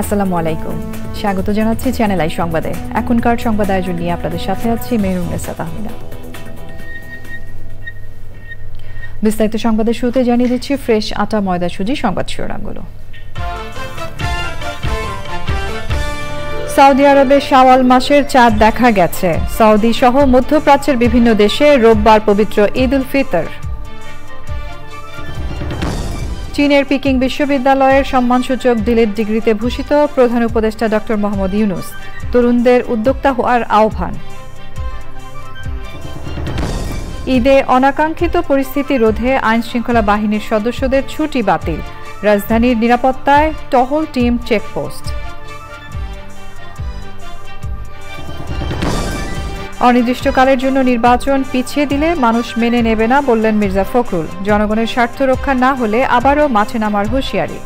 আসসালামু আলাইকুম, স্বাগত জানাচ্ছি চ্যানেল আই সংবাদে। এখনকার সংবাদ আয়োজন নিয়ে আপনাদের সাথে আছি মেহরুন্নেসা তাহমিনা। বিস্তারিত সংবাদের শুরুতে জানিয়ে দিচ্ছি ফ্রেশ আটা ময়দা সুজি সংবাদ শিরোনামগুলো। সৌদি আরবে শাওয়াল মাসের চাঁদ দেখা গেছে। সৌদি সহ মধ্যপ্রাচ্যের বিভিন্ন দেশে রোববার পবিত্র ঈদ উল ফিতর। চীনের পিকিং বিশ্ববিদ্যালয়ের সম্মানসূচক ডিলিট ডিগ্রিতে ভূষিত প্রধান উপদেষ্টা ডক্টর মোহাম্মদ ইউনুস। তরুণদের উদ্যোক্তা হওয়ার আহ্বান। ঈদে অনাকাঙ্ক্ষিত পরিস্থিতি রোধে আইনশৃঙ্খলা বাহিনীর সদস্যদের ছুটি বাতিল। রাজধানীর নিরাপত্তায় টহল টিম চেকপোস্ট। অনির্দিষ্টকালের জন্য নির্বাচন পিছিয়ে দিলে মানুষ মেনে নেবে না বললেন মির্জা ফখরুল। জনগণের স্বার্থ রক্ষা না হলে আবারও মাঠে নামার হুঁশিয়ারি।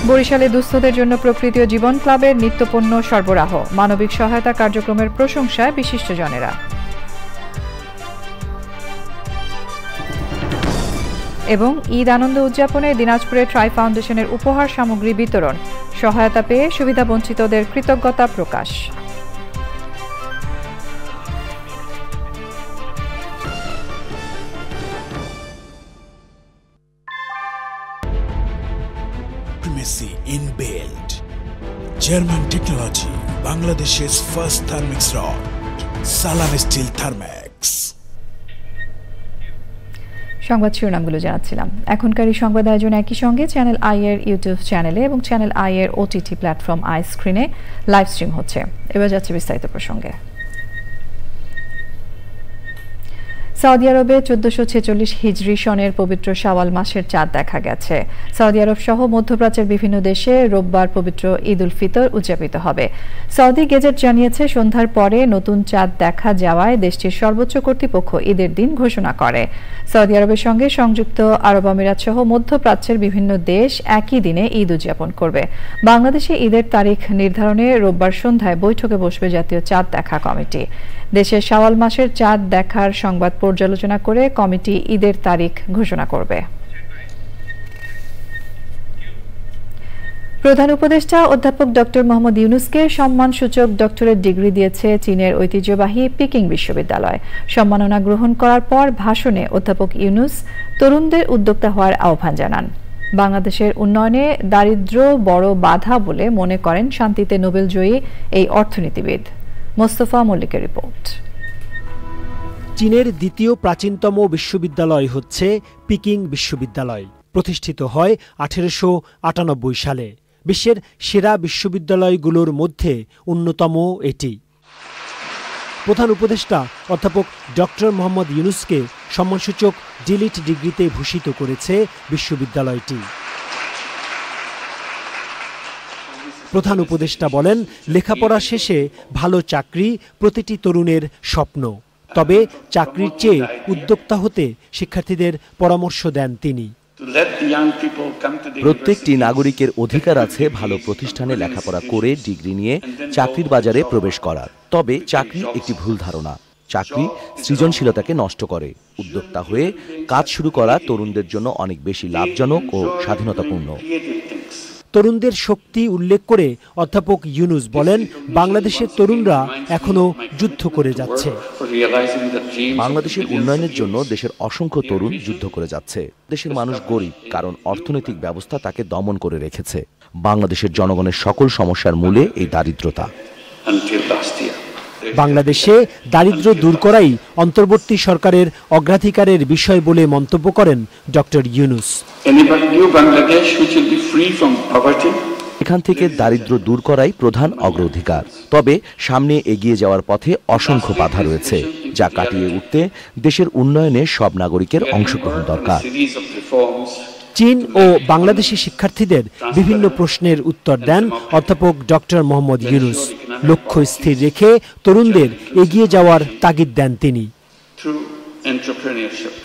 বরিশালে দুস্থদের জন্য প্রকৃতি ও জীবন ক্লাবের নিত্যপণ্য সরবরাহ। মানবিক সহায়তা কার্যক্রমের প্রশংসায় বিশিষ্টজনেরা। এবং ঈদ আনন্দ উদযাপনে দিনাজপুরে ট্রাই ফাউন্ডেশনের উপহার সামগ্রী বিতরণ। সহায়তা পেয়ে সুবিধাবঞ্চিতদের কৃতজ্ঞতা প্রকাশ। Inbuilt German technology, Bangladesh's first Thermix rod, Salam Steel Thermax. সংবাদ শিরোনামগুলো জানাচ্ছিলাম। এখনকার এই সংবাদ আয়োজন একই সঙ্গে চ্যানেল আই এর ইউটিউব চ্যানেলে এবং চ্যানেল আই এর ওটিটি প্ল্যাটফর্ম আই স্ক্রিনে লাইভ স্ট্রিম হচ্ছে। এবার যাচ্ছে বিস্তারিত প্রসঙ্গে। সৌদি আরবে 1446 হিজরি সনের পবিত্র শাওয়াল মাসের চাঁদ দেখা গেছে। সৌদি আরব সহ মধ্যপ্রাচ্যের বিভিন্ন দেশে রোববার পবিত্র ঈদ উল ফিতর উদযাপিত হবে। সৌদি গেজেট জানিয়েছে সন্ধ্যার পরে নতুন চাঁদ দেখা যাওয়ায় দেশটির সর্বোচ্চ কর্তৃপক্ষ ঈদের দিন ঘোষণা করে। সৌদি আরবের সঙ্গে সংযুক্ত আরব আমিরাত সহ মধ্যপ্রাচ্যের বিভিন্ন দেশ একই দিনে ঈদ উদযাপন করবে। বাংলাদেশে ঈদের তারিখ নির্ধারণে রোববার সন্ধ্যায় বৈঠকে বসবে জাতীয় চাঁদ দেখা কমিটি। দেশের শাওয়াল মাসের চাঁদ দেখার সংবাদ পর্যালোচনা করে কমিটি ঈদের তারিখ ঘোষণা করবে। প্রধান উপদেষ্টা অধ্যাপক ডক্টর মোহাম্মদ ইউনুসকে সম্মানসূচক ডক্টরেট ডিগ্রি দিয়েছে চীনের ঐতিহ্যবাহী পিকিং বিশ্ববিদ্যালয়। সম্মাননা গ্রহণ করার পর ভাষণে অধ্যাপক ইউনুস তরুণদের উদ্যোক্তা হওয়ার আহ্বান জানান। বাংলাদেশের উন্নয়নে দারিদ্র্য বড় বাধা বলে মনে করেন শান্তিতে নোবেলজয়ী এই অর্থনীতিবিদ। মোস্তফা মল্লিকের রিপোর্ট। চীনের দ্বিতীয় প্রাচীনতম বিশ্ববিদ্যালয় হচ্ছে পিকিং বিশ্ববিদ্যালয়। প্রতিষ্ঠিত হয় 1898 সালে। বিশ্বের সেরা বিশ্ববিদ্যালয়গুলোর মধ্যে অন্যতম এটি। প্রধান উপদেষ্টা অধ্যাপক ডক্টর মোহাম্মদ ইউনুসকে সম্মানসূচক ডিলিট ডিগ্রিতে ভূষিত করেছে বিশ্ববিদ্যালয়টি। প্রধান উপদেষ্টা বলেন, লেখাপড়া শেষে ভালো চাকরি প্রতিটি তরুণের স্বপ্ন। তবে চাকরির চেয়ে উদ্যোক্তা হতে শিক্ষার্থীদের পরামর্শ দেন তিনি। প্রত্যেকটি নাগরিকের অধিকার আছে ভালো প্রতিষ্ঠানে লেখাপড়া করে ডিগ্রি নিয়ে চাকরির বাজারে প্রবেশ করার। তবে চাকরি একটি ভুল ধারণা। চাকরি সৃজনশীলতাকে নষ্ট করে। উদ্যোক্তা হয়ে কাজ শুরু করা তরুণদের জন্য অনেক বেশি লাভজনক ও স্বাধীনতাপূর্ণ। তরুণদের শক্তি উল্লেখ করে অধ্যাপক ইউনুস বলেন, বাংলাদেশের তরুণরা এখনো যুদ্ধ করে যাচ্ছে। বাংলাদেশের উন্নয়নের জন্য দেশের অসংখ্য তরুণ যুদ্ধ করে যাচ্ছে। দেশের মানুষ গরিব কারণ অর্থনৈতিক ব্যবস্থা তাকে দমন করে রেখেছে। বাংলাদেশের জনগণের সকল সমস্যার মূলে এই দারিদ্রতা। বাংলাদেশে দারিদ্র্য দূর করাই অন্তর্বর্তী সরকারের অগ্রাধিকারের বিষয় বলে মন্তব্য করেন ডক্টর ইউনুস। এখান থেকে দারিদ্র্য দূর করাই প্রধান অগ্রাধিকার। তবে সামনে এগিয়ে যাওয়ার পথে অসংখ্য বাধা রয়েছে, যা কাটিয়ে উঠতে দেশের উন্নয়নে সব নাগরিকের অংশগ্রহণ দরকার। চীন ও বাংলাদেশি শিক্ষার্থীদের বিভিন্ন প্রশ্নের উত্তর দেন অধ্যাপক ডক্টর মোহাম্মদ ইউনুস। লক্ষ্য স্থির রেখে তরুণদের এগিয়ে যাওয়ার তাগিদ দেন তিনি।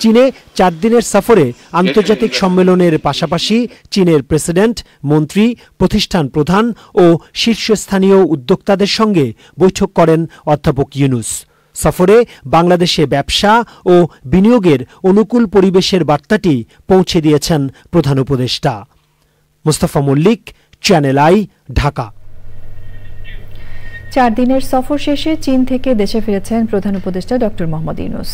চীনে 4 দিনের সফরে আন্তর্জাতিক সম্মেলনের পাশাপাশি চীনের প্রেসিডেন্ট, মন্ত্রী, প্রতিষ্ঠান প্রধান ও শীর্ষস্থানীয় উদ্যোক্তাদের সঙ্গে বৈঠক করেন অধ্যাপক ইউনুস। সফরে বাংলাদেশে ব্যবসা ও বিনিয়োগের অনুকূল পরিবেশের বার্তাটি পৌঁছে দিয়েছেন প্রধান উপদেষ্টা। Mostafa Mallik, Channel I, Dhaka. 4 দিনের সফর শেষে চীন থেকে দেশে ফিরেছেন প্রধান উপদেষ্টা ডক্টর মোহাম্মদ ইউনূস।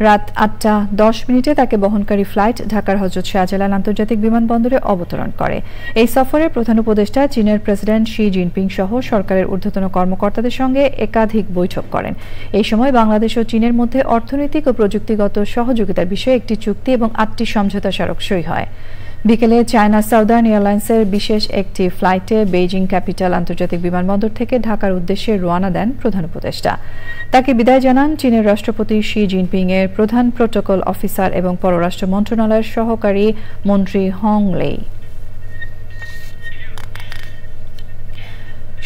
রাত 8:10 তাকে বহনকারী ফ্লাইট ঢাকার হযরত শাহজালাল আন্তর্জাতিক বিমানবন্দরে অবতরণ করে। এই সফরে প্রধান উপদেষ্টা চীনের প্রেসিডেন্ট শি জিনপিং সহ সরকারের ঊর্ধ্বতন কর্মকর্তাদের সঙ্গে একাধিক বৈঠক করেন। এই সময় বাংলাদেশ ও চীনের মধ্যে অর্থনৈতিক ও প্রযুক্তিগত সহযোগিতার বিষয়ে একটি চুক্তি এবং 8টি সমঝোতা স্মারক সই হয়। বিকেলে চায়না সাউদার্ন এয়ারলাইন্সের বিশেষ একটি ফ্লাইটে বেইজিং ক্যাপিটাল আন্তর্জাতিক বিমানবন্দর থেকে ঢাকার উদ্দেশ্যে রওনা দেন প্রধান উপদেষ্টা। তাকে বিদায় জানান চীনের রাষ্ট্রপতি শি জিনপিং এর প্রধান প্রোটোকল অফিসার এবং পররাষ্ট্র মন্ত্রণালয়ের সহকারী মন্ত্রী হং লেই।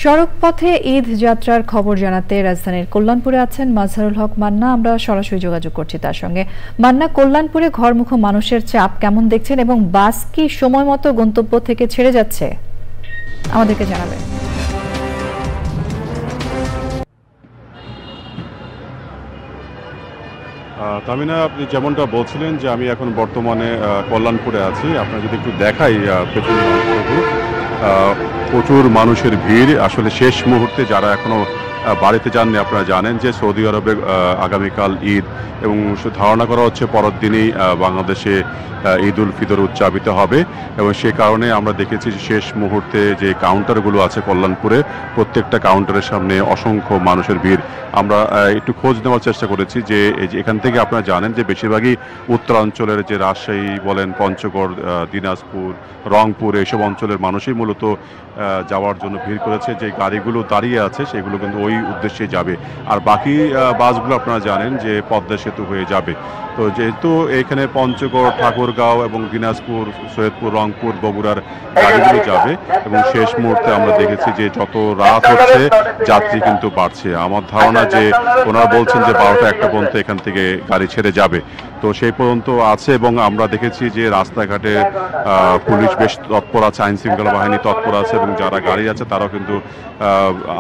সড়ক পথে ঈদ যাত্রার খবর জানাতে রাজধানীর কল্যাণপুরে আছেন মাজহারুল হক মান্না। আমরা সরাসরি যোগাযোগ করছি তার সঙ্গে। মান্না, কল্যাণপুরে ঘরমুখো মানুষের চাপ কেমন দেখছেন এবং বাস কি সময় মতো গন্তব্য থেকে ছেড়ে যাচ্ছে, আমাদেরকে জানাবেন। তামিনা, আপনি যেমনটা বলছিলেন যে আমি এখন বর্তমানে কল্যাণপুরে আছি। আপনারা যদি একটু দেখাই পেছনে প্রচুর মানুষের ভিড়। আসলে শেষ মুহূর্তে যারা এখনো বাড়িতে যাননি, আপনারা জানেন যে সৌদি আরবে আগামীকাল ঈদ এবং ধারণা করা হচ্ছে পরের দিনই বাংলাদেশে ঈদ উল ফিতর উদযাপিত হবে এবং সে কারণে আমরা দেখেছি যে শেষ মুহূর্তে যে কাউন্টারগুলো আছে কল্যাণপুরে, প্রত্যেকটা কাউন্টারের সামনে অসংখ্য মানুষের ভিড়। আমরা একটু খোঁজ নেওয়ার চেষ্টা করেছি যে এখান থেকে আপনারা জানেন যে বেশিরভাগই উত্তরাঞ্চলের যে রাজশাহী বলেন, পঞ্চগড়, দিনাজপুর, রংপুর এইসব অঞ্চলের মানুষই মূলত যাওয়ার জন্য ভিড় করেছে। যে গাড়িগুলো দাঁড়িয়ে আছে সেগুলো কিন্তু ওই উদ্দেশ্যে যাবে, আর বাকি বাসগুলো আপনারা জানেন যে পদ্মা সেতু হয়ে যাবে। তো যেহেতু এখানে পঞ্চগড়, ঠাকুরগাঁও এবং দিনাজপুর, সৈয়দপুর, রংপুর, বগুড়ার গাড়িগুলো যাবে এবং শেষ মুহূর্তে আমরা দেখেছি যে যত রাত হচ্ছে যাত্রী কিন্তু বাড়ছে। আমার ধারণা যে ওনারা বলছেন যে 12টা-1টা পর্যন্ত এখান থেকে গাড়ি ছেড়ে যাবে, তো সেই পর্যন্ত আছে। এবং আমরা দেখেছি যে রাস্তাঘাটে পুলিশ বেশ তৎপর আছে, আইন শৃঙ্খলা বাহিনী তৎপর আছে এবং যারা গাড়ি আছে তারাও কিন্তু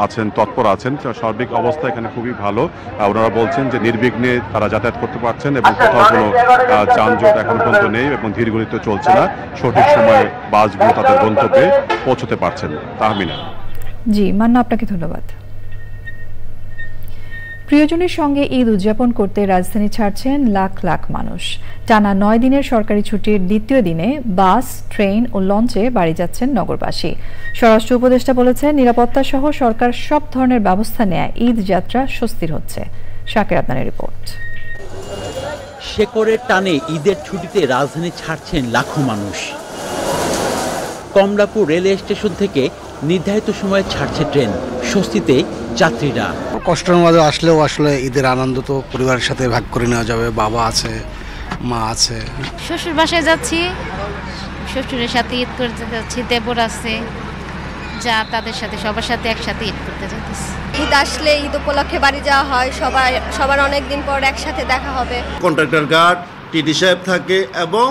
আছেন, তৎপর আছেন। সার্বিক অবস্থা এখানে খুবই ভালো। ওনারা বলছেন যে নির্বিঘ্নে তারা যাতায়াত করতে পারছেন এবং কোথাও কোনো যানজট এখন পর্যন্ত নেই এবং ধীর গতিতে চলছে না। সঠিক সময়ে বাসগুলো তাদের গন্তব্যে পৌঁছতে পারছেন। তাহমিনা। জি মান্না, আপনাকে ধন্যবাদ। প্রিয়জনের সঙ্গে ঈদ উদযাপন করতে রাজধানী ছাড়ছেন লাখ লাখ মানুষ। টানা 9 দিনের সরকারি ছুটির দ্বিতীয় দিনে বাস, ট্রেন ও লঞ্চে বাড়ি যাচ্ছেন নগরবাসী। স্বরাষ্ট্র উপদেষ্টা বলেছেন, নিরাপত্তা সহ সরকার সব ধরনের ব্যবস্থা নেয় ঈদ যাত্রা স্বস্তির হচ্ছে। শাকির আদনানের রিপোর্ট। শেকড়ের টানে ঈদের ছুটিতে রাজধানী ছাড়ছেন লাখো মানুষ। কমলাপুর রেল স্টেশন থেকে নির্ধারিত সময়ে ছাড়ছে ট্রেন, স্বস্তিতে যাত্রীরা। কষ্টের মাঝে আসলেও আসলে ঈদের আনন্দ তো পরিবারের সাথে ভাগ করে নেওয়া যাবে। বাবা আছে, মা আছে। শ্বশুর বাসায় যাচ্ছি, শ্বশুরের সাথে ঈদ করতে যাচ্ছি, দেবর আছে, যা তাদের সাথে সবার সাথে একসাথে ঈদ করতে যাচ্ছি। ঈদ আসলে ঈদ উপলক্ষে বাড়ি যাওয়া হয়, সবার অনেক দিন পর একসাথে দেখা হবে। কন্ট্রাক্টর গার্ড, টিডি সাহেব থাকে এবং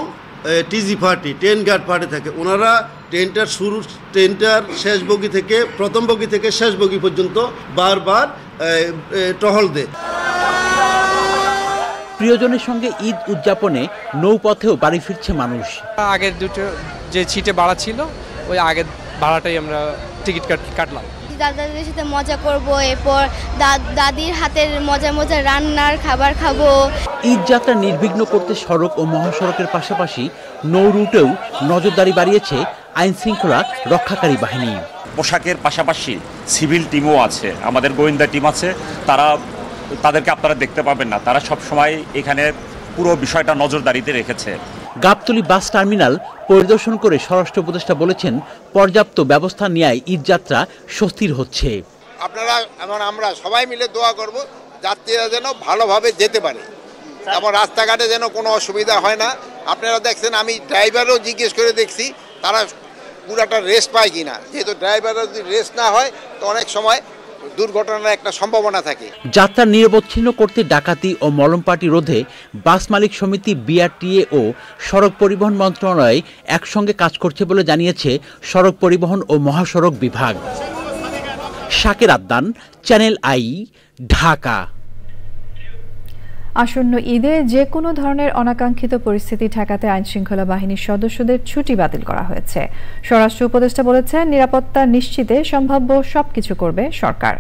TG party, train guard party থাকে। ওনারা ট্রেনটার শেষ বগি থেকে প্রথম বগি থেকে শেষ বগি পর্যন্ত বারবার টহল দেয়। প্রিয়জনের সঙ্গে ঈদ উদযাপনে নৌপথেও বাড়ি ফিরছে মানুষ। আগের দুটো যে সিটে ভাড়া ছিল ওই আগের ভাড়াটাই আমরা টিকিট কাটলাম। দাদাদের সাথে মজা করব, এরপর দাদির হাতের মজার রান্নার খাবার খাবো। ঈদ যাত্রা নির্বিঘ্ন করতে সড়ক ও মহাসড়কের পাশাপাশি নৌ রুটেও নজরদারি বাড়িয়েছে আইন শৃঙ্খলা রক্ষাকারী বাহিনী। পোশাকের পাশাপাশি সিভিল টিমও আছে, আমাদের গোয়েন্দা টিম আছে। তাদেরকে আপনারা দেখতে পাবেন না, তারা সব সময় এখানে পুরো বিষয়টা নজরদারিতে রেখেছে। গাবতলী বাস টার্মিনাল পরিদর্শন করে স্বরাষ্ট্র উপদেষ্টা বলেছেন, পর্যাপ্ত ব্যবস্থা নেওয়ায় ঈদ যাত্রা স্বস্তির হচ্ছে। আপনারা এবং আমরা সবাই মিলে দোয়া করব যাত্রীরা যেন ভালোভাবে যেতে পারে এবং রাস্তাঘাটে যেন কোনো অসুবিধা হয় না। আপনারা দেখছেন, আমি ড্রাইভারও জিজ্ঞেস করে দেখছি তারা পুরাটা রেস্ট পায় কিনা। যেহেতু ড্রাইভাররা যদি রেস্ট না হয় তো অনেক সময় দুর্ঘটনার একটা সম্ভাবনা থাকে। যাত্রা নিরবচ্ছিন্ন করতে ডাকাতি ও মলমপাটি রোধে বাস মালিক সমিতি, বিআরটিএ ও সড়ক পরিবহন মন্ত্রণালয় একসঙ্গে কাজ করছে বলে জানিয়েছে সড়ক পরিবহন ও মহাসড়ক বিভাগ। Shakir Adnan, channel I, Dhaka. আসন্ন ঈদে যে কোনো ধরনের অনাকাঙ্ক্ষিত পরিস্থিতি ঠেকাতে আইনশৃঙ্খলা বাহিনীর সদস্যদের ছুটি বাতিল করা হয়েছে। স্বরাষ্ট্র উপদেষ্টা বলেছেন, নিরাপত্তা নিশ্চিতে সম্ভাব্য সবকিছু করবে সরকার।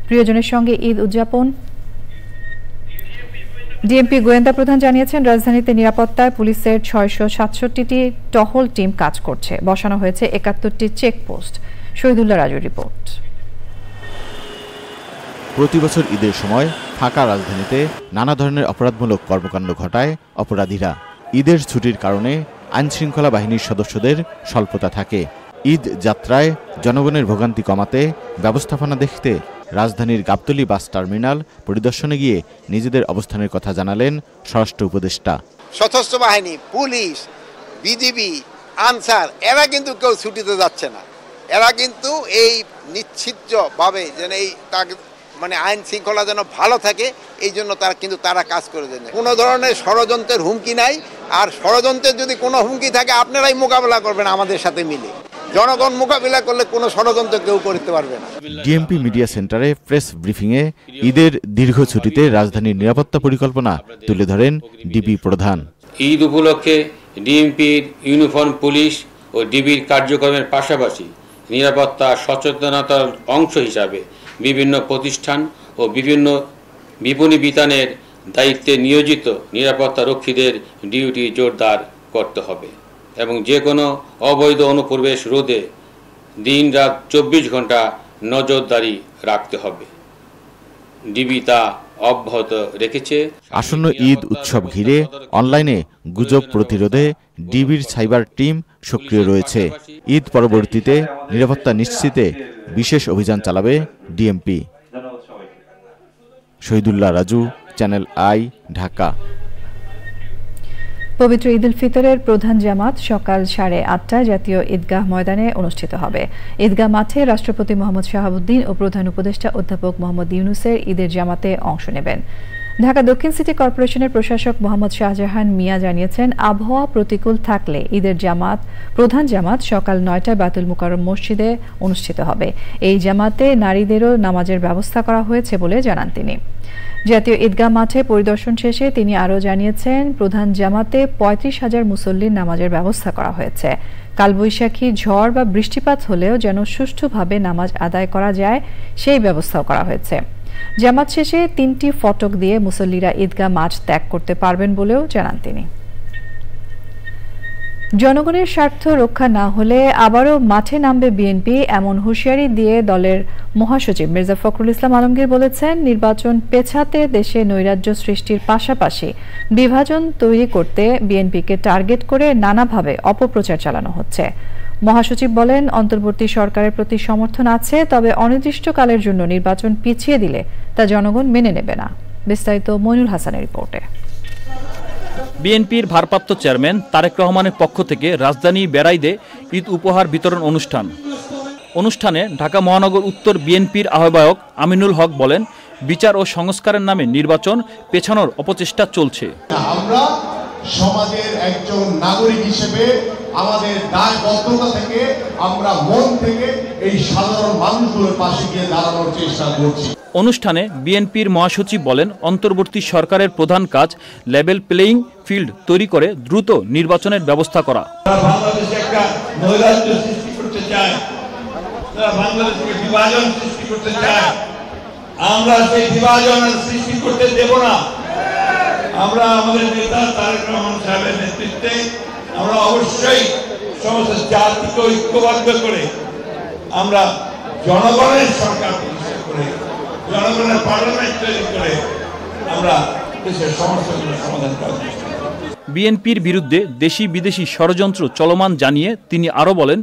প্রিয়জনের সঙ্গে ঈদ উদযাপন। ডিএমপি গোয়েন্দা প্রধান জানিয়েছেন, রাজধানীতে নিরাপত্তায় পুলিশের 667টি টহল টিম কাজ করছে। বসানো হয়েছে 71টি চেকপোস্ট। শহীদুল্লাহ রাজুর রিপোর্ট। প্রতি বছর ঈদের সময় ফাঁকা রাজধানীতে নানা ধরনের অপরাধমূলক কর্মকাণ্ড ঘটায় অপরাধীরা। ঈদের ছুটির কারণে আইনশৃঙ্খলা বাহিনীর সদস্যদের স্বল্পতা থাকে। ঈদ যাত্রায় জনগণের ভোগান্তি কমাতে ব্যবস্থাপনা দেখতে রাজধানীর গাবতলী বাস টার্মিনাল পরিদর্শনে গিয়ে নিজেদের অবস্থানের কথা জানালেন স্বরাষ্ট্র উপদেষ্টা। সশস্ত্র বাহিনী, পুলিশ, বিজিবি, আনসার এরা কিন্তু কেউ ছুটিতে যাচ্ছে না। এরা কিন্তু এই নিশ্চিতভাবে যেন এই মানে আইন শৃঙ্খলা যেন ভালো থাকে, এই জন্য তারা কাজ করে দেন। কোনো ধরনের ষড়যন্ত্রের হুমকি নাই। আর ষড়যন্ত্রের যদি কোনো হুমকি থাকে আপনারাই মোকাবেলা করবেন আমাদের সাথে মিলে। জনগণ মোকাবিলা করলে কোনো ষড়যন্ত্র কেউ করতে পারবে না। ডিএমপি মিডিয়া সেন্টারে প্রেস ব্রিফিংয়ে ঈদের দীর্ঘ ছুটিতে রাজধানীর নিরাপত্তা পরিকল্পনা তুলে ধরেন ডিবি প্রধান। ঈদ উপলক্ষে ডিএমপির ইউনিফর্ম পুলিশ ও ডিবির কার্যক্রমের পাশাপাশি নিরাপত্তা সচেতনতার অংশ হিসাবে বিভিন্ন প্রতিষ্ঠান ও বিভিন্ন বিপণী বিতানের দায়িত্বে নিয়োজিত নিরাপত্তা রক্ষীদের ডিউটি জোরদার করতে হবে এবং যে কোনো অবৈধ অনুপ্রবেশ রোধে দিন-রাত 24 ঘন্টা নজরদারি রাখতে হবে। ডিবি তা অব্যাহত রেখেছে। আসন্ন ঈদ উৎসব ঘিরে অনলাইনে গুজব প্রতিরোধে ডিবির সাইবার টিম সক্রিয় রয়েছে। ঈদ পরবর্তীতে নিরাপত্তা নিশ্চিতে বিশেষ অভিযান চালাবে DMP. Shahidullah Raju, channel I, Dhaka. পবিত্র ঈদ উল ফিতরের প্রধান জামাত সকাল 8:30টায় জাতীয় ঈদগাহ ময়দানে অনুষ্ঠিত হবে। ঈদগাহ মাঠে রাষ্ট্রপতি মোহাম্মদ শাহাবুদ্দিন ও প্রধান উপদেষ্টা অধ্যাপক মোহাম্মদ ইউনুসের ঈদের জামাতে অংশ নেবেন। ঢাকা দক্ষিণ সিটি কর্পোরেশনের প্রশাসক মোহাম্মদ শাহজাহান মিয়া জানিয়েছেন, আবহাওয়া প্রতিকূল থাকলে ঈদের প্রধান জামাত সকাল 9টায় বায়তুল মুকাররম মসজিদে অনুষ্ঠিত হবে। এই জামাতে নারীদেরও নামাজের ব্যবস্থা করা হয়েছে বলে জানান তিনি। জাতীয় ঈদগাহ মাঠে পরিদর্শন শেষে তিনি আরও জানিয়েছেন, প্রধান জামাতে 35,000 মুসল্লির নামাজের ব্যবস্থা করা হয়েছে। কালবৈশাখী, ঝড় বা বৃষ্টিপাত হলেও যেন সুষ্ঠুভাবে নামাজ আদায় করা যায় সেই ব্যবস্থাও করা হয়েছে। জামাত শেষে 3টি ফটক দিয়ে মুসল্লিরা ঈদগাহ মাঠ ত্যাগ করতে পারবেন বলেও জানান তিনি। জনগণের স্বার্থ রক্ষা না হলে আবারও মাঠে নামবে বিএনপি, এমন হুঁশিয়ারি দিয়ে দলের মহাসচিব মির্জা ফখরুল ইসলাম আলমগীর বলেছেন, নির্বাচন পেছাতে দেশে নৈরাজ্য সৃষ্টির পাশাপাশি বিভাজন তৈরি করতে বিএনপিকে টার্গেট করে নানাভাবে অপপ্রচার চালানো হচ্ছে। মহাসচিব বলেন, অন্তর্বর্তী সরকারের প্রতি সমর্থন আছে, তবে অনির্দিষ্টকালের জন্য নির্বাচন পিছিয়ে দিলে তা জনগণ মেনে নেবে না। বিস্তারিত মইনুল হাসানের রিপোর্টে। বিএনপির ভারপ্রাপ্ত চেয়ারম্যান তারেক রহমানের পক্ষ থেকে রাজধানী বেড়াইদে ঈদ উপহার বিতরণ অনুষ্ঠানে ঢাকা মহানগর উত্তর বিএনপির আহ্বায়ক আমিনুল হক বলেন, বিচার ও সংস্কারের নামে নির্বাচন পেছানোর অপচেষ্টা চলছে। আমরা সমাজের একজন নাগরিক হিসেবে আমাদের দায়বদ্ধতা থেকে আমরা মন থেকে এই সাধারণ মানুষগুলোর পাশে গিয়ে দাঁড়ানোর চেষ্টা করছি। অনুষ্ঠানে বিএনপির মহাসচিব বলেন, অন্তর্বর্তী সরকারের প্রধান কাজ লেভেল প্লেইং ফিল্ড তৈরি করে দ্রুত নির্বাচনের ব্যবস্থা করা। বাংলাদেশে একটা নৈরাজ্য সৃষ্টি করতে চায়, বাংলাদেশে বিভাজন সৃষ্টি করতে চায়, আমরা সেই বিভাজন সৃষ্টি করতে দেব না। আমরা আমাদের নেতা তারেক রহমান সাহেবের নেতৃত্বে আমরা অবশ্যই সমস্ত জাতিকে ঐক্যবদ্ধ করে আমরা জনগণের সরকার প্রতিষ্ঠা করে, জনগণের পার্লামেন্ট তৈরি করে আমরা দেশের সমস্যাগুলো সমাধান করার চেষ্টা করব। বিএনপির বিরুদ্ধে দেশি বিদেশি ষড়যন্ত্র চলমান জানিয়ে তিনি আরও বলেন,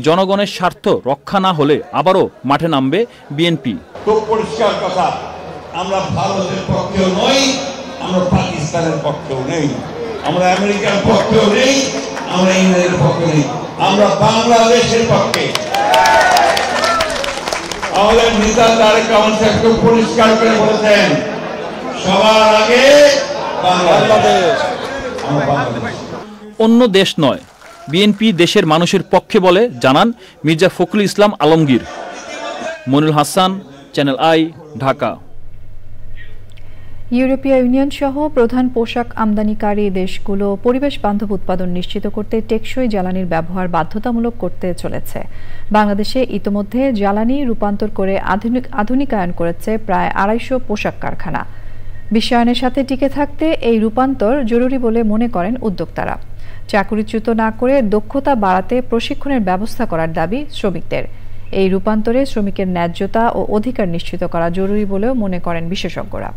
জনগণের স্বার্থ রক্ষা না হলে আবারও মাঠে নামবে বিএনপি। খুব পরিষ্কার কথা, আমরা ভারতের পক্ষেও নই, আমরা পাকিস্তানের পক্ষেও নেই, আমরা আমেরিকার পক্ষেও নেই, আমরা ইংল্যান্ডের পক্ষে নেই, আমরা বাংলাদেশের পক্ষে। আমাদের নেতা তারেক রহমান সাহেব পরিষ্কার করে বলেছেন, সবার আগে বাংলাদেশ। অন্য দেশ নয়, বিএনপি দেশের মানুষের পক্ষে বলে জানান মির্জা ফখরুল ইসলাম আলমগীর। Monirul Hasan, Channel I, Dhaka. ইউরোপীয় ইউনিয়ন সহ প্রধান পোশাক আমদানিকারী দেশগুলো পরিবেশ বান্ধব উৎপাদন নিশ্চিত করতে টেকসই জ্বালানির ব্যবহার বাধ্যতামূলক করতে চলেছে। বাংলাদেশে ইতোমধ্যে জ্বালানি রূপান্তর করে আধুনিকায়ন করেছে প্রায় ২৫০ পোশাক কারখানা। বিশ্বায়নের সাথে টিকে থাকতে এই রূপান্তর জরুরি বলে মনে করেন উদ্যোক্তারা। চাকরিচ্যুত না করে দক্ষতা বাড়াতে প্রশিক্ষণের ব্যবস্থা করার দাবি শ্রমিকদের। এই রূপান্তরে শ্রমিকের ন্যায্যতা ও অধিকার নিশ্চিত করা জরুরি বলেও মনে করেন বিশেষজ্ঞরা।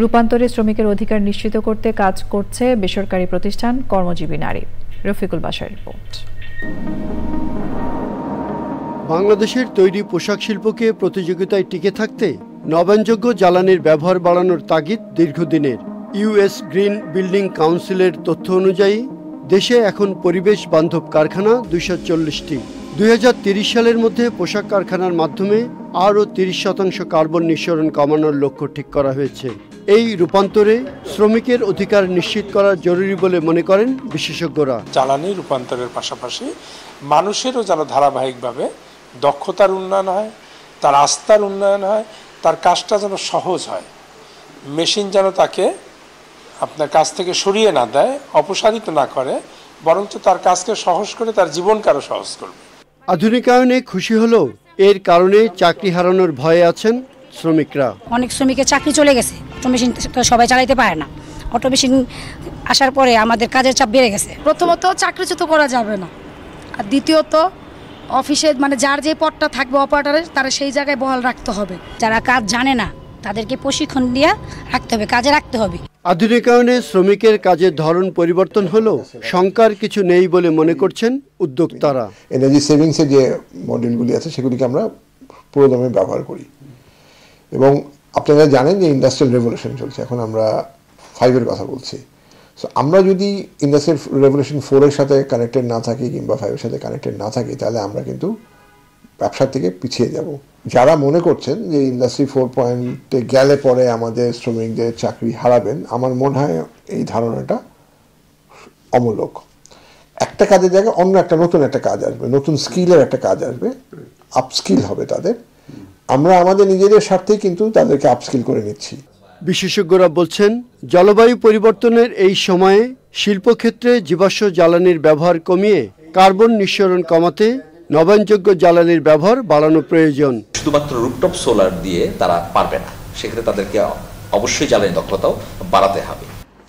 রূপান্তরে শ্রমিকের অধিকার নিশ্চিত করতে কাজ করছে বেসরকারি প্রতিষ্ঠান কর্মজীবী নারী। রফিকুল বাশার রিপোর্ট। বাংলাদেশের তৈরি পোশাক শিল্পকে প্রতিযোগিতায় টিকে থাকতে নবায়নযোগ্য জ্বালানির ব্যবহার বাড়ানোর তাগিদ দীর্ঘদিনের। ইউএস গ্রিন বিল্ডিং কাউন্সিলের তথ্য অনুযায়ী দেশে এখন পরিবেশ বান্ধব কারখানা ২৪০টি। ২০৩০ সালের মধ্যে পোশাক কারখানার মাধ্যমে আরও ৩০% কার্বন নিঃসরণ কমানোর লক্ষ্য ঠিক করা হয়েছে। এই রূপান্তরে শ্রমিকের অধিকার নিশ্চিত করা জরুরি বলে মনে করেন বিশেষজ্ঞরা। জ্বালানি রূপান্তরের পাশাপাশি মানুষেরও যেন ধারাবাহিকভাবে দক্ষতার উন্নয়ন হয়, তার আস্থার উন্নয়ন হয়, তার কাজটা যেন সহজ হয়, মেশিন যেন তাকে আপনার কাছ থেকে সরিয়ে না দেয়, অপসারিত না করে, বরঞ্চ তার কাজকে সহজ করে তার জীবনকে আরও সহজ করবে। আধুনিকায়নে খুশি হলেও এর কারণে চাকরি হারানোর ভয়ে আছেন শ্রমিকরা। অনেক শ্রমিকের চাকরি চলে গেছে, অটো মেশিন সবাই চালাইতে পারে না। অটো মেশিন আসার পরে আমাদের কাজের চাপ বেড়ে গেছে। প্রথমত চাকরিচ্যুত করা যাবে না, আর দ্বিতীয়ত অফিসে যার যে পদটা থাকবে অপারেটরের, তারা সেই জায়গায় বহাল রাখতে হবে। যারা কাজ জানে না তাদেরকে প্রশিক্ষণ দিয়ে রাখতে হবে, কাজে রাখতে হবে। আধুনিকায়নে শ্রমিকের কাজের ধরন পরিবর্তন হলেও শঙ্কার কিছু নেই বলে মনে করছেন উদ্যোক্তারা। এনার্জি সেভিংসের যে মডেলগুলি আছে সেগুলিকে আমরা পুরোদমে ব্যবহার করি এবং আপনারা জানেন যে ইন্ডাস্ট্রিয়াল রেভলিউশন চলছে, এখন আমরা 5-এর কথা বলছি। সো আমরা যদি ইন্ডাস্ট্রিয়াল রেভলিউশন 4-এর সাথে কানেক্টেড না থাকি কিংবা 5-এর সাথে কানেক্টেড না থাকি, তাহলে আমরা কিন্তু ব্যবসার থেকে পিছিয়ে যাব। যারা মনে করছেন যে ইন্ডাস্ট্রি 4.0 গেলে পরে আমাদের শ্রমিকদের চাকরি হারাবেন, আমার মনে হয় এই ধারণাটা অমূলক। একটা কাজের জায়গায় অন্য একটা নতুন একটা কাজ আসবে, নতুন স্কিলের একটা কাজ আসবে, আপস্কিল হবে তাদের। আমরা আমাদের নিজেদের স্বার্থেই কিন্তু তাদেরকে আপস্কিল করে নিচ্ছি। বিশেষজ্ঞরা বলছেন জলবায়ু পরিবর্তনের এই সময়ে শিল্পক্ষেত্রে জীবাশ্ম জ্বালানির ব্যবহার কমিয়ে কার্বন নিঃসরণ কমাতে নবায়নযোগ্য জ্বালানির ব্যবহার বাড়ানো প্রয়োজন। শুধুমাত্র রুফটপ সোলার দিয়ে তারা পারবে না, সেক্ষেত্রে তাদেরকে অবশ্যই জ্বালানি দক্ষতাও বাড়াতে হবে।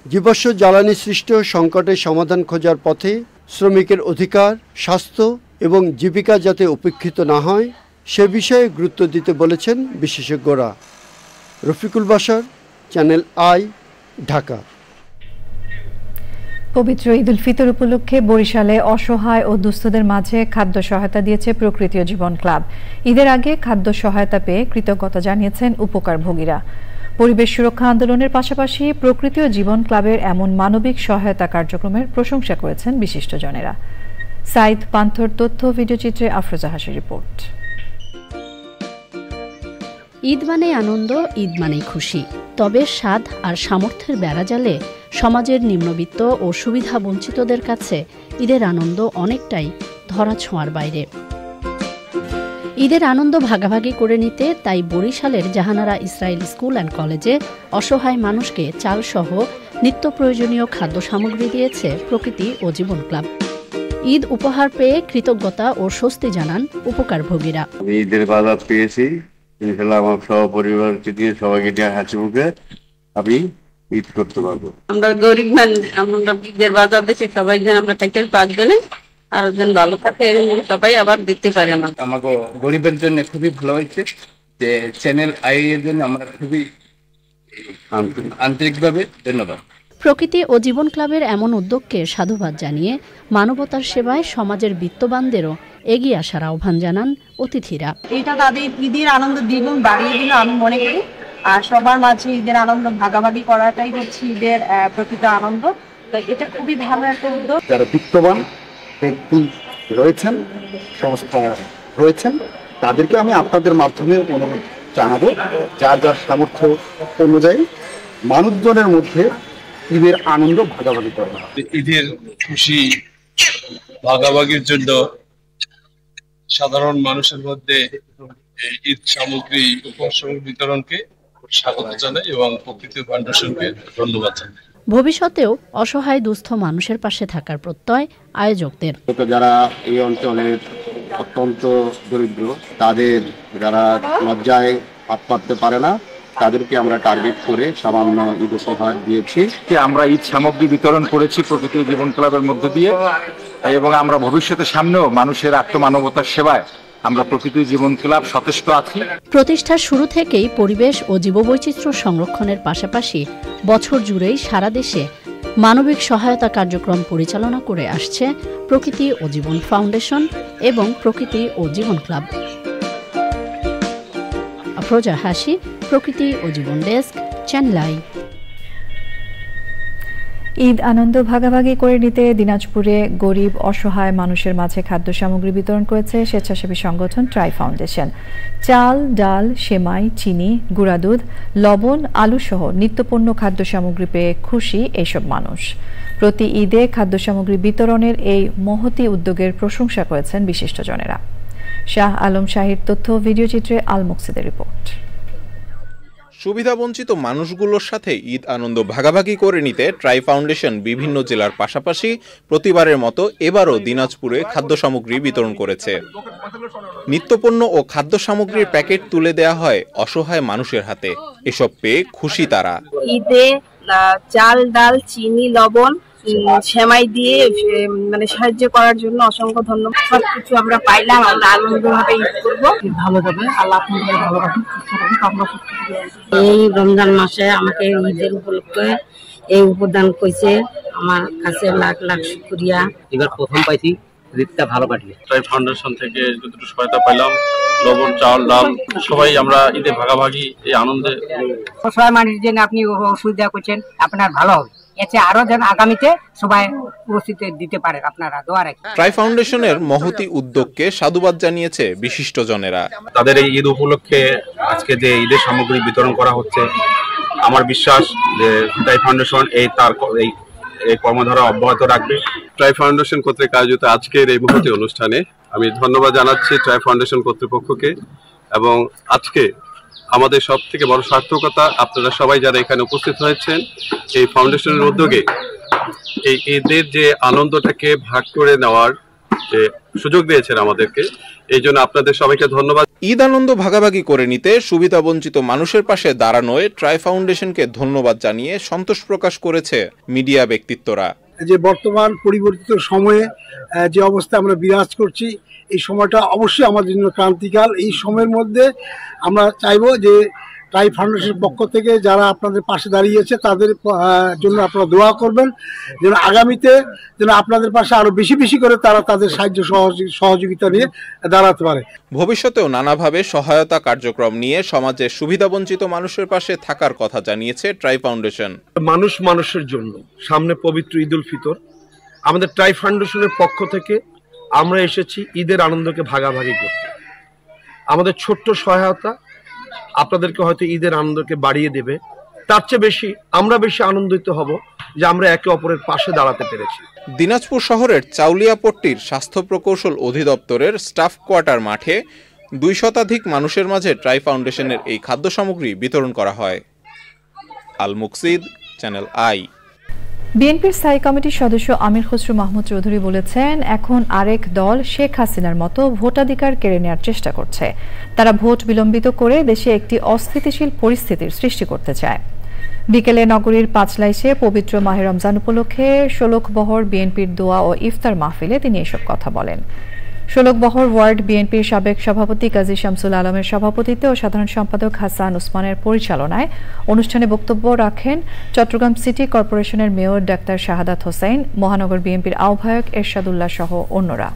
জীবাশ্ম জ্বালানি সৃষ্ট সংকটের সমাধান খোঁজার পথে শ্রমিকের অধিকার, স্বাস্থ্য এবং জীবিকা যাতে উপেক্ষিত না হয় সে বিষয়ে গুরুত্ব দিতে বলেছেন বিশেষজ্ঞরা। Rafiqul Bashar, channel I, Dhaka. পবিত্র ঈদ উল ফিতর উপলক্ষে বরিশালে অসহায় ও দুস্থদের মাঝে খাদ্য সহায়তা দিয়েছে প্রকৃতি ও জীবন ক্লাব। ঈদের আগে খাদ্য সহায়তা পেয়ে কৃতজ্ঞতা জানিয়েছেন উপকারভোগীরা। পরিবেশ সুরক্ষা আন্দোলনের পাশাপাশি প্রকৃতি ও জীবন ক্লাবের এমন মানবিক সহায়তা কার্যক্রমের প্রশংসা করেছেন বিশিষ্টজনেরা। সাইদ পান্থর তথ্য, ভিডিওচিত্রে আফরোজা হাসির রিপোর্ট। ঈদ মানেই আনন্দ, ঈদ মানেই খুশি। তবে স্বাদ আর সামর্থ্যের বেড়াজালে সমাজের নিম্নবিত্ত ও সুবিধা বঞ্চিতদের কাছে ঈদের আনন্দ অনেকটাই ধরাছোঁয়ার বাইরে। ঈদের আনন্দ ভাগাভাগি করে নিতে তাই বরিশালের জাহানারা ইসরায়েল স্কুল অ্যান্ড কলেজে অসহায় মানুষকে চালসহ নিত্য প্রয়োজনীয় খাদ্য সামগ্রী দিয়েছে প্রকৃতি ও জীবন ক্লাব। ঈদ উপহার পেয়ে কৃতজ্ঞতা ও স্বস্তি জানান উপকারভোগীরা। ঈদের বাজার পেয়েছি, ইনশাআল্লাহ আমার সহপরিবারকে দিয়ে সবাইকে দিয়ে হাসি মুখে আমি ঈদ করতে পারবো। আমরা গরিব মানুষ, আমরা ঈদের বাজার দেখে সবাই যেন আমরা থাকতে পারবেন আর যেন ভালো থাকে সবাই আবার দিতে পারে। আমাকে গরিবের জন্য খুবই ভালো হয়েছে যে চ্যানেল আই এর জন্য আমরা খুবই আন্তরিকভাবে ধন্যবাদ। প্রকৃতি ও জীবন ক্লাবের এমন উদ্যোগকে সাধুবাদ জানিয়ে মানবতার সেবায় সমাজের বিত্তবানদেরও এগিয়ে আসার আহ্বান জানান অতিথিরা। এটা তাদের ঈদের আনন্দ দ্বিগুণ বাড়িয়ে দিল আমি মনে করি। আর সবার মাঝে ঈদের আনন্দ ভাগাভাগি করাটাই হচ্ছে ঈদের প্রকৃত আনন্দ। এটা খুবই ভালো একটা উদ্যোগ। যারা বিত্তবান ব্যক্তি রয়েছেন, সংস্থা রয়েছেন, তাদেরকে আমি আপনাদের মাধ্যমে অনুরোধ জানাবো যার যার সামর্থ্য অনুযায়ী মানুষজনের মধ্যে ঈদের আনন্দ ভাগাভাগি করা। ঈদের খুশি ভাগাভাগির জন্য সাধারণ মানুষের মধ্যে ঈদ সামগ্রী উপহার বিতরণকে স্বাগত জানাই এবং প্রকৃতি ফাউন্ডেশনকে ধন্যবাদ জানাই। ভবিষ্যতেও অসহায় দুস্থ মানুষের পাশে থাকার প্রত্যয় আয়োজকদের। যারা এই অঞ্চলের অত্যন্ত দরিদ্র, তাদের যারা লজ্জায় হাত পাততে পারে না, তাদেরকে আমরা টার্গেট করে সামান্য ঈদ উপহার দিয়েছি। আমরা ঈদ সামগ্রী বিতরণ করেছি প্রকৃতি জীবন ক্লাবের মধ্য দিয়ে, এবং আমরা ভবিষ্যতে সামনেও মানুষের আত্মমানবতার সেবায় আমরা প্রকৃতি জীবন ক্লাব সচেষ্ট আছি। প্রতিষ্ঠার শুরু থেকেই পরিবেশ ও জীববৈচিত্র্য সংরক্ষণের পাশাপাশি বছর জুড়েই সারা দেশে মানবিক সহায়তা কার্যক্রম পরিচালনা করে আসছে প্রকৃতি ও জীবন ফাউন্ডেশন এবং প্রকৃতি ও জীবন ক্লাব। আফরোজা হাসি, প্রকৃতি ও জীবন ডেস্ক, চ্যানেল আই। ঈদ আনন্দ ভাগাভাগি করে নিতে দিনাজপুরে গরিব অসহায় মানুষের মাঝে খাদ্য সামগ্রী বিতরণ করেছে স্বেচ্ছাসেবী সংগঠন ট্রাই ফাউন্ডেশন। চাল, ডাল, সেমাই, চিনি, গুঁড়া দুধ, লবণ, আলু সহ নিত্যপণ্য খাদ্য সামগ্রী পেয়ে খুশি এইসব মানুষ। প্রতি ঈদে খাদ্য সামগ্রী বিতরণের এই মহতী উদ্যোগের প্রশংসা করেছেন বিশিষ্টজনেরা। শাহ আলম শাহির তথ্য, ভিডিও চিত্রে আল মুকসিদের রিপোর্ট। সুবিধাবঞ্চিত মানুষগুলোর সাথে ঈদ আনন্দ ভাগাভাগি করে নিতে ট্রাই ফাউন্ডেশন বিভিন্ন জেলার পাশাপাশি প্রতিবারের মতো এবারও দিনাজপুরে খাদ্য সামগ্রী বিতরণ করেছে। নিত্যপণ্য ও খাদ্য সামগ্রীর প্যাকেট তুলে দেয়া হয় অসহায় মানুষের হাতে। এসব পেয়ে খুশি তারা। ঈদে চাল, ডাল, চিনি, লবণ, সেমাই দিয়ে মানে সাহায্য করার জন্য অসংখ্য ধন্যবাদ। সবকিছু আমরা পাইলাম, আমরা আনন্দভাবে ঈদ করবো। ভালো যাবে, আল্লাহ আপনাদের ভালো রাখুন। এই রমজান মাসে আমাকে ঈদের উপলক্ষে এই উপদান করেছে, আমার কাছে লাখ লাখ শুকরিয়া। এবার প্রথম পাইছি, ঈদটা ভালো কাটিয়ে। ট্রাই ফাউন্ডেশন থেকে যতটুকু সহায়তা পাইলাম, লবণ, চাল, ডাল সবাই আমরা ঈদে ভাগাভাগি এই আনন্দে। অসহায় মানুষের জন্য আপনি সুবিধা করছেন, আপনার ভালো হবে। এতে আরো যেন আগামীতে সবাই উপস্থিত দিতে পারে, আপনারা দোয়া রাখেন। ট্রাই ফাউন্ডেশনের মহতী উদ্যোগকে সাধুবাদ জানিয়েছে বিশিষ্টজনেরা। তাদের এই ঈদ উপলক্ষে আজকে যে ঈদের সামগ্রী বিতরণ করা হচ্ছে, আমার বিশ্বাস যে ট্রাই ফাউন্ডেশন এই কর্মধারা অব্যাহত রাখবে। ট্রাই ফাউন্ডেশন কর্তৃক আয়োজিত আজকের এই মহতী অনুষ্ঠানে আমি ধন্যবাদ জানাচ্ছি ট্রাই ফাউন্ডেশন কর্তৃপক্ষকে। এবং আজকে আমাদের সব থেকে বড় সার্থকতা, আপনারা সবাই যারা এখানে উপস্থিত হয়েছেন, এই ফাউন্ডেশনের উদ্যোগে এই ঈদের যে আনন্দটাকে ভাগ করে নেওয়ার যে সুযোগ দিয়েছেন আমাদেরকে, এই জন্য আপনাদের সবাইকে ধন্যবাদ। ঈদ আনন্দ ভাগাভাগি করে নিতে সুবিধাবঞ্চিত মানুষের পাশে দাঁড়ানোয় ট্রাই ফাউন্ডেশনকে ধন্যবাদ জানিয়ে সন্তোষ প্রকাশ করেছে মিডিয়া ব্যক্তিত্বরা। যে বর্তমান পরিবর্তিত সময়ে যে অবস্থা আমরা বিরাজ করছি, এই সময়টা অবশ্যই আমাদের জন্য ক্রান্তিকাল। এই সময়ের মধ্যে আমরা চাইবো যে ট্রাই ফাউন্ডেশনের পক্ষ থেকে যারা আপনাদের পাশে দাঁড়িয়েছে তাদের জন্য আপনারা দোয়া করবেন, যেন আগামীতে যেন আপনাদের পাশে আরো বেশি বেশি করে তারা তাদের সাহায্য সহযোগিতা নিয়ে দাঁড়াতে পারে। ভবিষ্যতেও নানাভাবে সহায়তা কার্যক্রম নিয়ে সমাজের সুবিধাবঞ্চিত মানুষের পাশে থাকার কথা জানিয়েছে ট্রাই ফাউন্ডেশন। মানুষ মানুষের জন্য সামনে পবিত্র ঈদ উল ফিতর, আমাদের ট্রাই ফাউন্ডেশনের পক্ষ থেকে আমরা এসেছি ঈদের আনন্দকে ভাগাভাগি করতে। আমাদের ছোট্ট সহায়তা আপনাদেরকে হয়তো ঈদের আনন্দকে বাড়িয়ে দেবে, তার চেয়ে বেশি আমরা বেশি আনন্দিত হব যে আমরা একে অপরের পাশে দাঁড়াতে পেরেছি। দিনাজপুর শহরের চাউলিয়াপট্টির স্বাস্থ্য প্রকৌশল অধিদপ্তরের স্টাফ কোয়ার্টার মাঠে 2 শতাধিক মানুষের মাঝে ট্রাই ফাউন্ডেশনের এই খাদ্য সামগ্রী বিতরণ করা হয়। আল মুকসিদ, চ্যানেল আই। বিএনপির স্থায়ী কমিটির সদস্য আমির খসরু মাহমুদ চৌধুরী বলেছেন, এখন আরেক দল শেখ হাসিনার মতো ভোটাধিকার কেড়ে নেওয়ার চেষ্টা করছে। তারা ভোট বিলম্বিত করে দেশে একটি অস্থিতিশীল পরিস্থিতির সৃষ্টি করতে চায়। বিকেলে নগরীর পাঁচলাইশে পবিত্র মাহে রমজান উপলক্ষে শোলকবহর বিএনপির দোয়া ও ইফতার মাহফিলে তিনি এসব কথা বলেন। শোলকবহর ওয়ার্ড বিএনপির সাবেক সভাপতি কাজী শামসুল আলমের সভাপতিত্বে ও সাধারণ সম্পাদক হাসান ওসমানের পরিচালনায় অনুষ্ঠানে বক্তব্য রাখেন চট্টগ্রাম সিটি কর্পোরেশনের মেয়র ডাক্তার শাহাদাত হোসেন, মহানগর বিএনপির আহ্বায়ক এরশাদুল্লাহ সহ অন্যরা।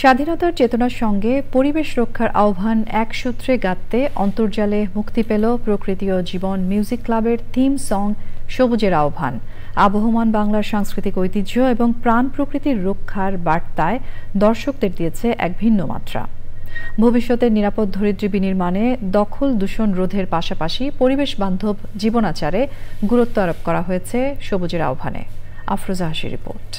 স্বাধীনতার চেতনার সঙ্গে পরিবেশ রক্ষার আহ্বান এক সূত্রে গাঁথতে অন্তর্জালে মুক্তি পেল প্রকৃতি ও জীবন মিউজিক ক্লাবের থিম সং সবুজের আহ্বান। আবহমান বাংলার সাংস্কৃতিক ঐতিহ্য এবং প্রাণ প্রকৃতির রক্ষার বার্তায় দর্শকদের দিয়েছে এক ভিন্ন মাত্রা। ভবিষ্যতের নিরাপদ ধরিত্রী বিনির্মাণে দখল দূষণ রোধের পাশাপাশি পরিবেশ বান্ধব জীবনাচারে গুরুত্ব আরোপ করা হয়েছে সবুজের আহ্বানে। আফরোজা হাসির রিপোর্ট।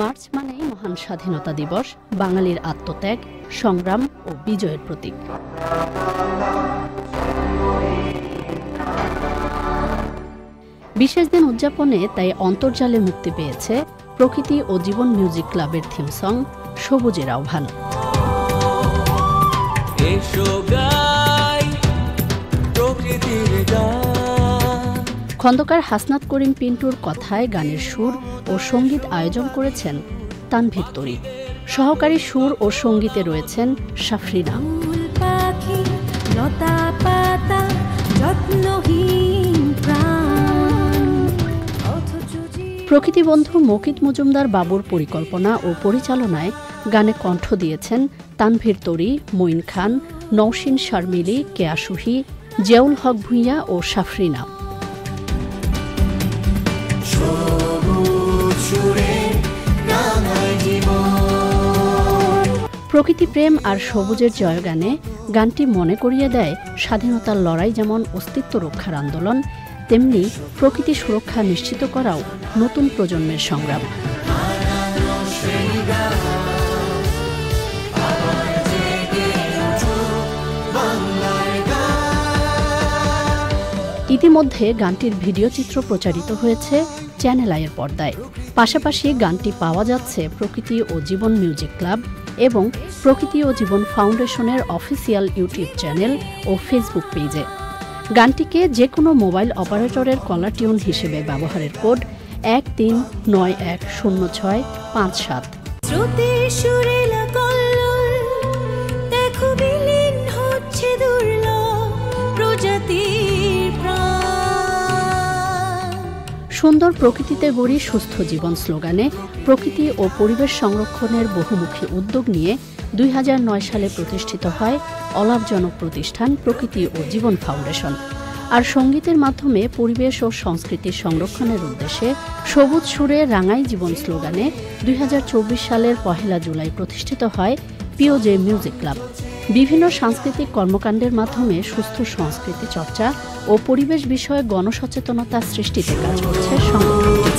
মার্চ মানেই মহান স্বাধীনতা দিবস, বাঙালির আত্মত্যাগ, সংগ্রাম ও বিজয়ের প্রতীক। বিশেষ দিন উদযাপনে তাই অন্তর্জালে মুক্তি পেয়েছে প্রকৃতি ও জীবন মিউজিক ক্লাবের থিম সং সবুজের আহ্বান। খন্দকার হাসনাত করিম পিন্টুর কথায় গানের সুর ও সঙ্গীত আয়োজন করেছেন তানভীর তরি। সহকারী সুর ও সঙ্গীতে রয়েছেন সাফরিনা। প্রকৃতিবন্ধু মকিত মজুমদার বাবুর পরিকল্পনা ও পরিচালনায় গানে কণ্ঠ দিয়েছেন তানভীর তরি, মঈন খান, নওশিন শারমিলি, কেয়া সুহি, জিয়াউল হক ভূঁইয়া ও সাফরিনা। প্রকৃতি প্রেম আর সবুজের জয়গানে গানটি মনে করিয়ে দেয় স্বাধীনতার লড়াই যেমন অস্তিত্ব রক্ষার আন্দোলন, তেমনি প্রকৃতি সুরক্ষা নিশ্চিত করাও নতুন প্রজন্মের সংগ্রাম। ইতিমধ্যে গানটির ভিডিও চিত্র প্রচারিত হয়েছে চ্যানেল আইয়ের পর্দায়। পাশাপাশি গানটি পাওয়া যাচ্ছে প্রকৃতি ও জীবন মিউজিক ক্লাব এবং প্রকৃতি ও জীবন ফাউন্ডেশনের অফিসিয়াল ইউটিউব চ্যানেল ও ফেসবুক পেজে। গানটিকে যে কোনো মোবাইল অপারেটরের কলার টিউন হিসেবে ব্যবহারের কোড 13910657। সুন্দর প্রকৃতিতে গড়ি সুস্থ জীবন স্লোগানে প্রকৃতি ও পরিবেশ সংরক্ষণের বহুমুখী উদ্যোগ নিয়ে 2009 সালে প্রতিষ্ঠিত হয় অলাভজনক প্রতিষ্ঠান প্রকৃতি ও জীবন ফাউন্ডেশন। আর সঙ্গীতের মাধ্যমে পরিবেশ ও সংস্কৃতি সংরক্ষণের উদ্দেশ্যে সবুজ সুরে রাঙাই জীবন স্লোগানে 2024 সালের 1 জুলাই প্রতিষ্ঠিত হয় পিওজে মিউজিক ক্লাব। বিভিন্ন সাংস্কৃতিক কর্মকাণ্ডের মাধ্যমে সুস্থ সংস্কৃতি চর্চা ও পরিবেশ বিষয়ে গণসচেতনতা সৃষ্টিতে কাজ করছে সংগঠনটি।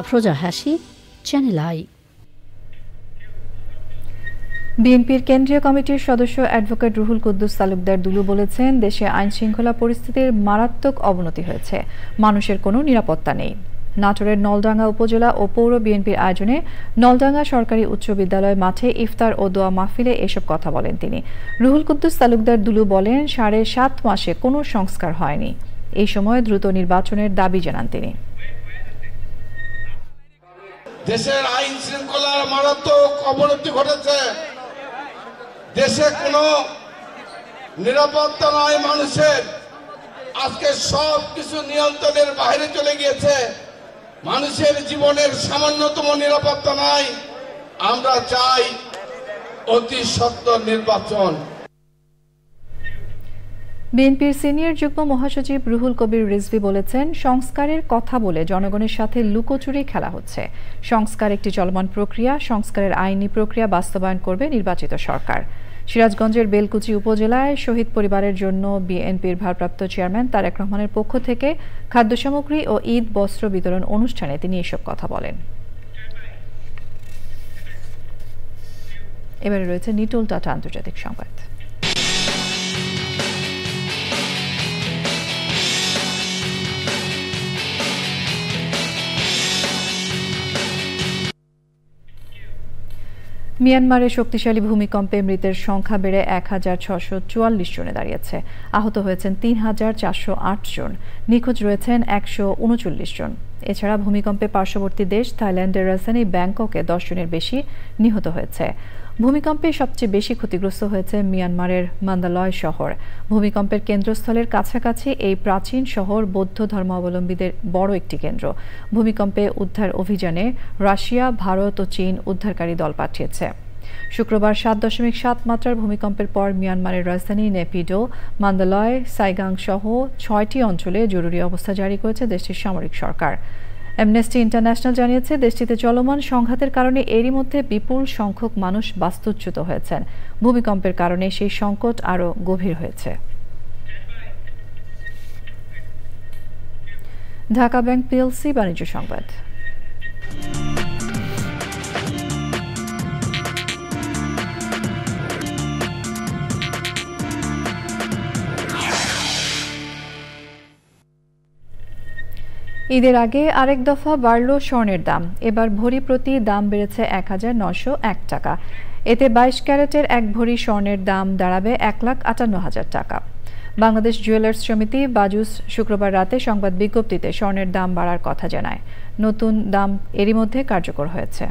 আফরোজা হাসি, চ্যানেল আই। বিএনপির কেন্দ্রীয় কমিটির সদস্য অ্যাডভোকেট রুহুল কুদ্দুস তালুকদার দুলু বলেছেন, দেশে আইন শৃঙ্খলা পরিস্থিতির মারাত্মক অবনতি হয়েছে, মানুষের কোনো নিরাপত্তা নেই। নাটোরের নলডাঙ্গা উপজেলা ও পৌর বিএনপির আয়োজনে নলডাঙ্গা সরকারি উচ্চ বিদ্যালয় মাঠে ইফতার ও দোয়া মাহফিলে এসব কথা বলেন তিনি। রুহুল কুদ্দুস তালুকদার দুলু বলেন, 7.5 মাসে কোনো সংস্কার হয়নি। এই সময় দ্রুত নির্বাচনের দাবি জানান তিনি। দেশের আইন শৃঙ্খলার মারাত্মক অবনতি ঘটেছে, দেশে কোনো নিরাপত্তা নয় মানুষের। আজকে সব কিছু নিয়ন্ত্রণের বাইরে চলে গিয়েছে, মানুষের জীবনের সামান্যতম নিরাপত্তা নাই। আমরা চাই অতি সত্বর নির্বাচন। বিএনপির সিনিয়র যুগ্ম মহাসচিব রুহুল কবির রিজভী বলেছেন, সংস্কারের কথা বলে জনগণের সাথে লুকোচুরি খেলা হচ্ছে। সংস্কার একটি চলমান প্রক্রিয়া, সংস্কারের আইনি প্রক্রিয়া বাস্তবায়ন করবে নির্বাচিত সরকার। সিরাজগঞ্জের বেলকুচি উপজেলায় শহীদ পরিবারের জন্য বিএনপির ভারপ্রাপ্ত চেয়ারম্যান তারেক রহমানের পক্ষ থেকে খাদ্য সামগ্রী ও ঈদ বস্ত্র বিতরণ অনুষ্ঠানে তিনি এসব কথা বলেন। এবারে রয়েছে নিটোল টাটা আন্তর্জাতিক সংবাদ। মিয়ানমারে শক্তিশালী ভূমিকম্পে মৃতের সংখ্যা বেড়ে 1644 জনে দাঁড়িয়েছে। আহত হয়েছেন 3408 জন, নিখোঁজ রয়েছেন 139 জন। এছাড়া ভূমিকম্পে পার্শ্ববর্তী দেশ থাইল্যান্ডের রাজধানী ব্যাংককে 10 জনের বেশি নিহত হয়েছে। ভূমিকম্পে সবচেয়ে বেশি ক্ষতিগ্রস্ত হয়েছে মিয়ানমারের মান্দালয় শহর। ভূমিকম্পের কেন্দ্রস্থলের কাছাকাছি এই প্রাচীন শহর বৌদ্ধ ধর্মাবলম্বীদের বড় একটি কেন্দ্র। ভূমিকম্পে উদ্ধার অভিযানে রাশিয়া, ভারত ও চীন উদ্ধারকারী দল পাঠিয়েছে। শুক্রবার 7.7 মাত্রার ভূমিকম্পের পর মিয়ানমারের রাজধানী নেপিডো, মান্দালয়, সাইগাং সহ 6টি অঞ্চলে জরুরি অবস্থা জারি করেছে দেশটির সামরিক সরকার। অ্যামনেস্টি ইন্টারন্যাশনাল জানিয়েছে দেশটিতে চলমান সংঘাতের কারণে এরই মধ্যে বিপুল সংখ্যক মানুষ বাস্তুচ্যুত হয়েছেন। ভূমিকম্পের কারণে সেই সংকট আরও গভীর হয়েছে। ঢাকা ব্যাংক পিএলসি বাণিজ্য সংবাদ। ঈদের আগে আরেক দফা বাড়ল স্বর্ণের দাম। এবার ভরি প্রতি দাম বেড়েছে ১,৯০১ টাকা। এতে 22 ক্যারেটের এক ভরি স্বর্ণের দাম দাঁড়াবে ১,৫৮,০০০ টাকা। বাংলাদেশ জুয়েলার্স সমিতি বাজুস শুক্রবার রাতে সংবাদ বিজ্ঞপ্তিতে স্বর্ণের দাম বাড়ার কথা জানায়। নতুন দাম এরই মধ্যে কার্যকর হয়েছে।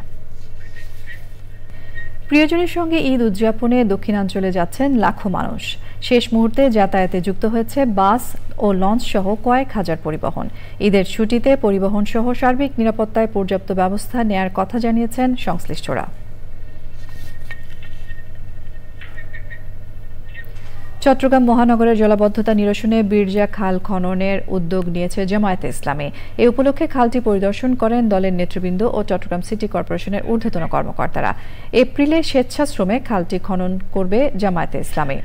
প্রিয়জনের সঙ্গে ঈদ উদযাপনে দক্ষিণাঞ্চলে যাচ্ছেন লাখো মানুষ। শেষ মুহূর্তে যাতায়াতে যুক্ত হয়েছে বাস ও লঞ্চ সহ কয়েক হাজার পরিবহন। ঈদের ছুটিতে পরিবহন সহ সার্বিক নিরাপত্তায় পর্যাপ্ত ব্যবস্থা নেয়ার কথা জানিয়েছেন সংশ্লিষ্টরা। চট্টগ্রাম মহানগরের জলাবদ্ধতা নিরসনে বিরজা খাল খননের উদ্যোগ নিয়েছে জামায়াতে ইসলামী। এ উপলক্ষে খালটি পরিদর্শন করেন দলের নেতৃবৃন্দ ও চট্টগ্রাম সিটি কর্পোরেশনের ঊর্ধ্বতন কর্মকর্তারা। এপ্রিলে স্বেচ্ছাশ্রমে খালটি খনন করবে জামায়াতে ইসলামী।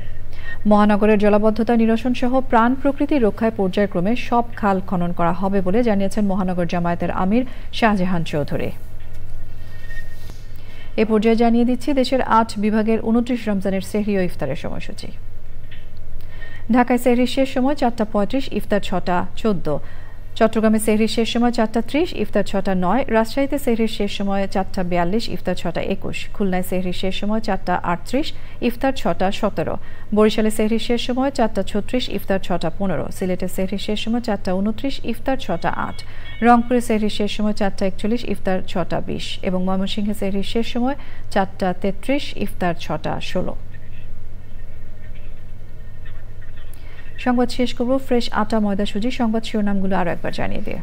মহানগরের জলাবদ্ধতা নিরসন সহ প্রাণ প্রকৃতি রক্ষায় পর্যায়ক্রমে সব খাল খনন করা হবে বলে জানিয়েছেন মহানগর জামায়াতের আমির শাহজাহান চৌধুরী। এ পর্যায়ে জানিয়ে দিচ্ছি দেশের 8 বিভাগের 29 রমজানের সেহরি ও ইফতারের সময়সূচি। ঢাকায় সেহরির শেষ সময় 4:35, ইফতার 6:14। চট্টগ্রামে সেহরির শেষ সময় 4:30, ইফতার 6:09। রাজশাহীতে সেহরির শেষ সময় 4:42, ইফতার 6:21। খুলনায় সেহরির শেষ সময় 4:38, ইফতার 6:17। বরিশালে সেহরির শেষ সময় 4:36, ইফতার 6:15। সিলেটে সেহরির শেষ সময় 4:29, ইফতার 6:08। রংপুরে সেহরির শেষ সময় 4:41, ইফতার 6:20 এবং ময়মনসিংহে সেহরির শেষ সময় 4:33, ইফতার 6:16। সংবাদ শেষ করব ফ্রেশ আটা ময়দা সুজি সংবাদ শিরোনামগুলো আরো একবার জানিয়ে দিয়ে।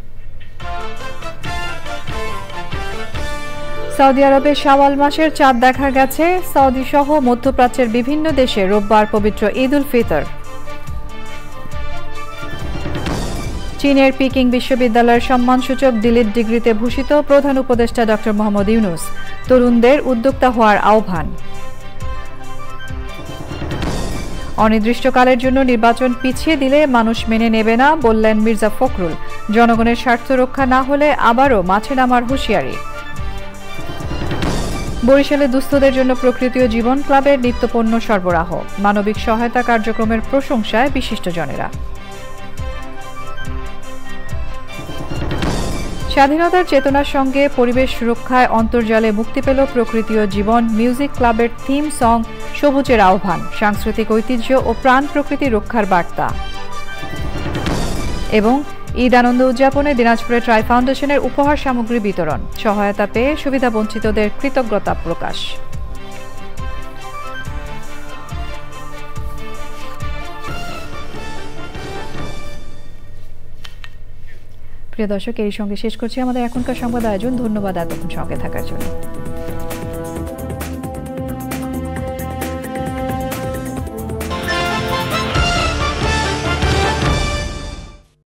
সৌদি আরবে শাওয়াল মাসের চাঁদ দেখা গেছে। সৌদি সহ মধ্যপ্রাচ্যের বিভিন্ন দেশে রোববার পবিত্র ঈদ উল ফিতর। চীনের পিকিং বিশ্ববিদ্যালয়ের সম্মানসূচক ডিলিট ডিগ্রিতে ভূষিত প্রধান উপদেষ্টা ডক্টর মোহাম্মদ ইউনূস। তরুণদের উদ্যোক্তা হওয়ার আহ্বান। অনির্দিষ্টকালের জন্য নির্বাচন পিছিয়ে দিলে মানুষ মেনে নেবে না বললেন মির্জা ফখরুল। জনগণের স্বার্থ রক্ষা না হলে আবারও মাঠে নামার হুঁশিয়ারি। বরিশালে দুস্থদের জন্য প্রকৃতি ও জীবন ক্লাবের নিত্যপণ্য সরবরাহ। মানবিক সহায়তা কার্যক্রমের প্রশংসায় বিশিষ্টজনেরা। স্বাধীনতার চেতনার সঙ্গে পরিবেশ সুরক্ষায় অন্তর্জালে মুক্তি পেল প্রকৃতি ও জীবন মিউজিক ক্লাবের থিম সং সবুজের আহ্বান। সাংস্কৃতিক ঐতিহ্য ও প্রাণ প্রকৃতি রক্ষার বার্তা। এবং ঈদ আনন্দ উদযাপনে দিনাজপুরে ট্রাই ফাউন্ডেশনের উপহার সামগ্রী বিতরণ। সহায়তা পেয়ে সুবিধা বঞ্চিতদের কৃতজ্ঞতা প্রকাশ। প্রিয় দর্শক, এর সঙ্গে শেষ করছি আমাদের এখনকার সংবাদ আয়োজন। ধন্যবাদ এতক্ষণ সঙ্গে থাকার জন্য।